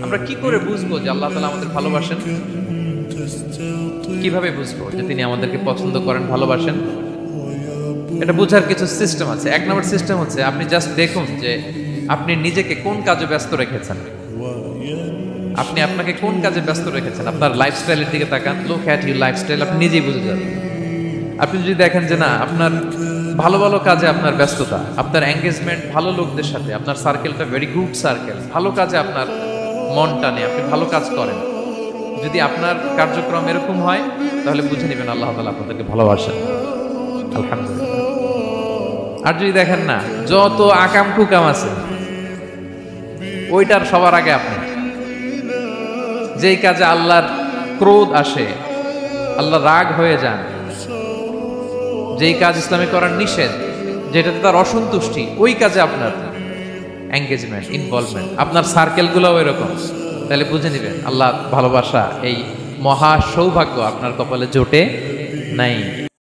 আমরা কি করে বুঝবো যে আল্লাহ তাআলা আমাদের ভালোবাসেন? কিভাবে বুঝবো যে তিনি আমাদেরকে পছন্দ করেন, ভালোবাসেন? এটা বোঝার কিছু সিস্টেম আছে। এক নম্বর সিস্টেম হচ্ছে আপনি জাস্ট দেখুন যে আপনি নিজেকে কোন কাজে ব্যস্ত রেখেছেন। আপনি আপনাকে কোন কাজে ব্যস্ত রেখেছেন, আপনার লাইফস্টাইলের দিকে তাকান, লুক অ্যাট ইউর লাইফস্টাইল, আপনি নিজেই বুঝে যাবেন। আপনি যদি দেখেন যে না, আপনার ভালো ভালো কাজে আপনার ব্যস্ততা, আপনার এঙ্গেজমেন্ট ভালো লোকদের সাথে, আপনার সার্কেলটা ভেরি গুড সার্কেল, ভালো কাজে আপনার মন টানে, আপনি ভালো কাজ করেন, যদি আপনার কার্যক্রম এরকম হয়, তাহলে বুঝে নেবেন আল্লাহ তাআলা আপনাদেরকে ভালোবাসেন। আলহামদুলিল্লাহ। আর যদি দেখেন না, যত আকাম কুকাম আছে, ওইটার সবার আগে আপনি, যেই কাজে আল্লাহর ক্রোধ আসে, আল্লাহ রাগ হয়ে যান, যেই কাজ ইসলামে করার নিষেধ, যেটাতে তার অসন্তুষ্টি, ওই কাজে আপনার এঙ্গেজমেন্ট, ইনভলভমেন্ট, আপনার সার্কেলগুলোও এরকম, তাহলে বুঝে নেবেন আল্লাহ ভালোবাসা, এই মহা সৌভাগ্য আপনার কপালে জোটে নাই।